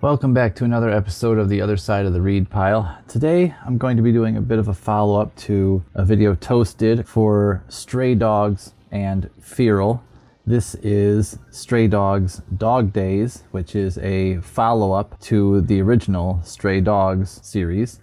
Welcome back to another episode of The Other Side of the Read Pile. Today I'm going to be doing a bit of a follow-up to a video Toast did for Stray Dogs and Feral. This is Stray Dogs Dog Days, which is a follow-up to the original Stray Dogs series.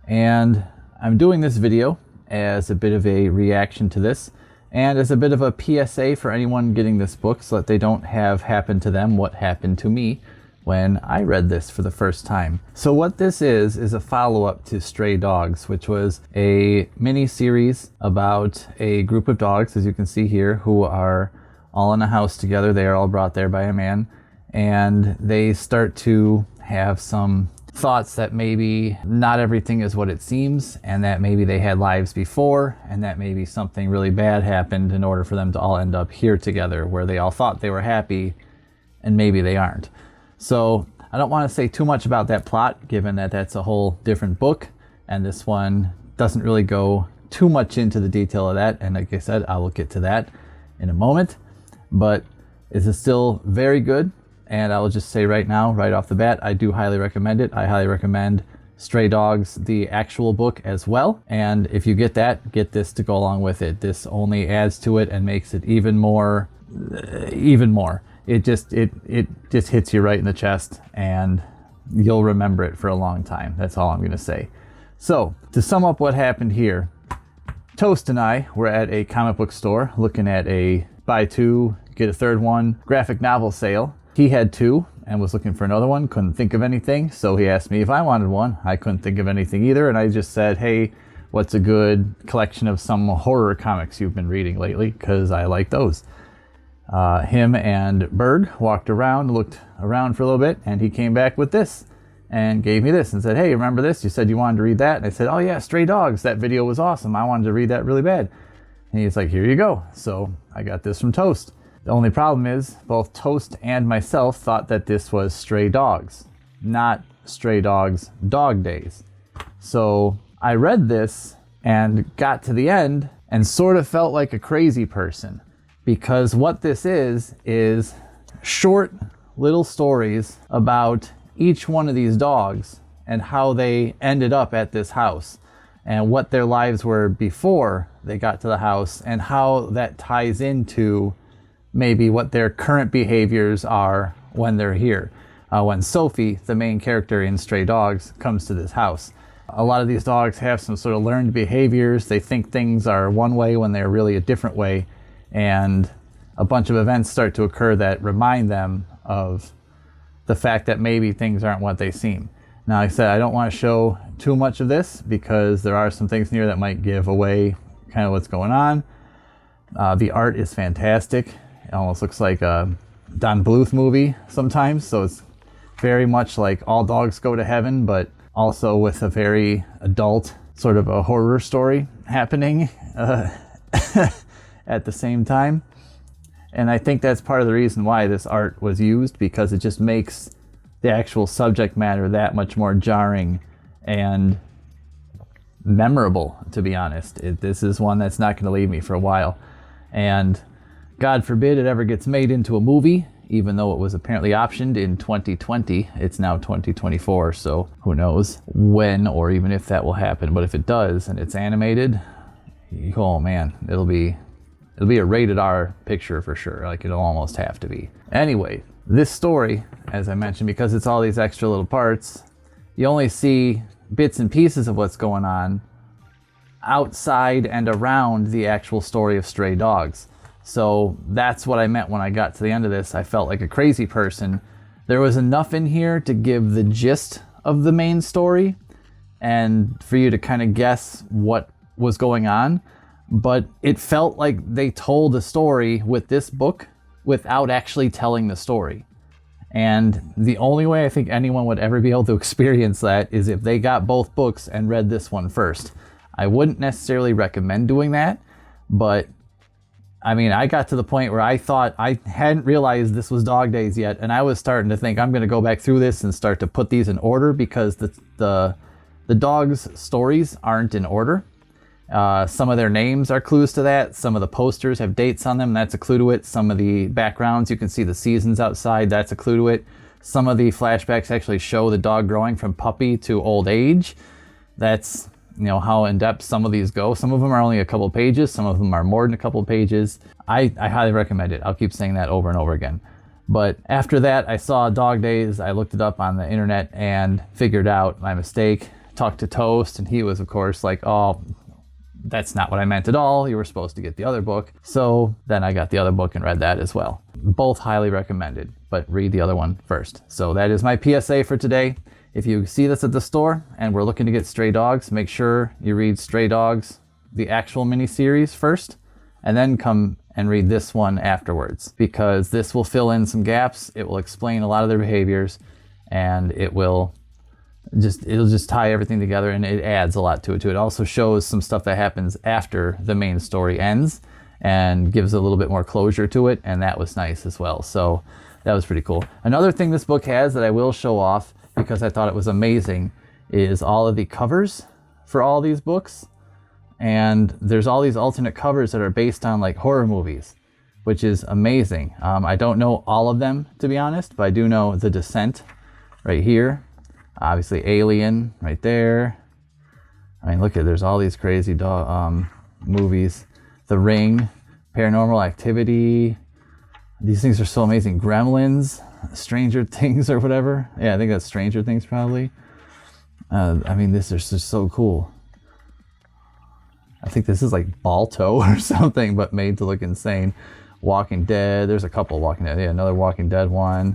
And I'm doing this video as a bit of a reaction to this and as a bit of a PSA for anyone getting this book so that they don't have happen to them what happened to me when I read this for the first time. So what this is a follow-up to Stray Dogs, which was a mini-series about a group of dogs, as you can see here, who are all in a house together. They are all brought there by a man, and they start to have some thoughts that maybe not everything is what it seems, and that maybe they had lives before, and that maybe something really bad happened in order for them to all end up here together, where they all thought they were happy, and maybe they aren't. So I don't want to say too much about that plot, given that that's a whole different book, and this one doesn't really go too much into the detail of that, and like I said, I will get to that in a moment. But it is still very good, and I will just say right now, right off the bat, I do highly recommend it. I highly recommend Stray Dogs, the actual book, as well. And if you get that, get this to go along with it. This only adds to it and makes it even more. It just hits you right in the chest, and you'll remember it for a long time. That's all I'm going to say. So to sum up what happened here, Toast and I were at a comic book store looking at a buy two, get a third one graphic novel sale. He had two and was looking for another one, couldn't think of anything, so he asked me if I wanted one. I couldn't think of anything either, and I just said, hey, what's a good collection of some horror comics you've been reading lately, because I like those. Him and Berg walked around, looked around for a little bit, and he came back with this and gave me this and said, hey, remember this? You said you wanted to read that. And I said, oh yeah, Stray Dogs. That video was awesome. I wanted to read that really bad. And he's like, here you go. So I got this from Toast. The only problem is both Toast and myself thought that this was Stray Dogs, not Stray Dogs Dog Days. So I read this and got to the end and sort of felt like a crazy person. Because what this is short little stories about each one of these dogs and how they ended up at this house and what their lives were before they got to the house and how that ties into maybe what their current behaviors are when they're here. When Sophie, the main character in Stray Dogs, comes to this house. A lot of these dogs have some sort of learned behaviors. They think things are one way when they're really a different way. And a bunch of events start to occur that remind them of the fact that maybe things aren't what they seem. Now, like I said, I don't want to show too much of this because there are some things in here that might give away kind of what's going on. The art is fantastic. It almost looks like a Don Bluth movie sometimes. So it's very much like All Dogs Go to Heaven, but also with a very adult sort of a horror story happening. At the same time. And I think that's part of the reason why this art was used, because it just makes the actual subject matter that much more jarring and memorable, to be honest. This is one that's not going to leave me for a while. And God forbid it ever gets made into a movie, even though it was apparently optioned in 2020. It's now 2024, so who knows when or even if that will happen. But if it does and it's animated, oh man, it'll be a rated R picture for sure. Like, it'll almost have to be. Anyway, this story, as I mentioned, because it's all these extra little parts, you only see bits and pieces of what's going on outside and around the actual story of Stray Dogs. So that's what I meant when I got to the end of this. I felt like a crazy person. There was enough in here to give the gist of the main story and for you to kind of guess what was going on. But it felt like they told a story with this book without actually telling the story. And the only way I think anyone would ever be able to experience that is if they got both books and read this one first. I wouldn't necessarily recommend doing that, but I mean, I got to the point where I thought I hadn't realized this was Dog Days yet, and I was starting to think I'm going to go back through this and start to put these in order because the dogs' stories aren't in order. Some of their names are clues to that. Some of the posters have dates on them. That's a clue to it. Some of the backgrounds, you can see the seasons outside. That's a clue to it. Some of the flashbacks actually show the dog growing from puppy to old age. That's, you know, how in-depth some of these go. Some of them are only a couple pages. Some of them are more than a couple pages. I highly recommend it. I'll keep saying that over and over again. But after that, I saw Dog Days. I looked it up on the internet and figured out my mistake. Talked to Toast, and he was, of course, like, oh, that's not what I meant at all. You were supposed to get the other book. So then I got the other book and read that as well. Both highly recommended, but read the other one first. So that is my PSA for today. If you see this at the store and we're looking to get Stray Dogs, make sure you read Stray Dogs, the actual miniseries first, and then come and read this one afterwards, because this will fill in some gaps. It will explain a lot of their behaviors, and it'll just tie everything together, and it adds a lot to it too. It also shows some stuff that happens after the main story ends and gives a little bit more closure to it, and that was nice as well. So that was pretty cool. Another thing this book has that I will show off, because I thought it was amazing, is all of the covers for all these books. And there's all these alternate covers that are based on like horror movies, which is amazing. I don't know all of them, to be honest, but I do know The Descent right here. Obviously Alien right there. I mean, look at, there's all these crazy movies. The Ring, Paranormal Activity. These things are so amazing. Gremlins, Stranger Things or whatever. Yeah, I think that's Stranger Things probably. I mean, this is just so cool. I think this is like Balto or something, but made to look insane. Walking Dead. There's a couple Walking Dead. Yeah, another Walking Dead one.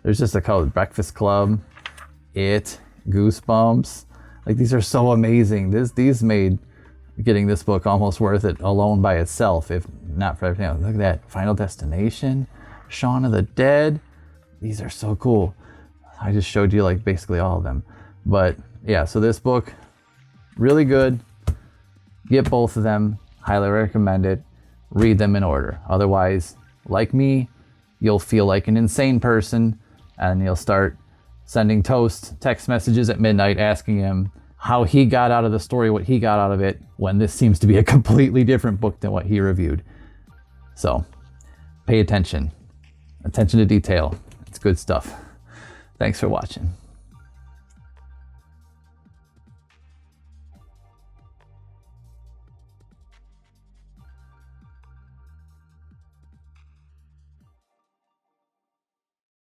There's just a couple. Breakfast Club. It. Goosebumps. Like, these are so amazing. These made getting this book almost worth it alone by itself, if not for everything else. Look at that. Final Destination. Shaun of the Dead. These are so cool. I just showed you like basically all of them. But yeah, so this book, really good. Get both of them. Highly recommend it. Read them in order. Otherwise, like me, you'll feel like an insane person, and you'll start sending Toast text messages at midnight asking him how he got out of the story, what he got out of it, when this seems to be a completely different book than what he reviewed. So pay attention. Attention to detail. It's good stuff. Thanks for watching.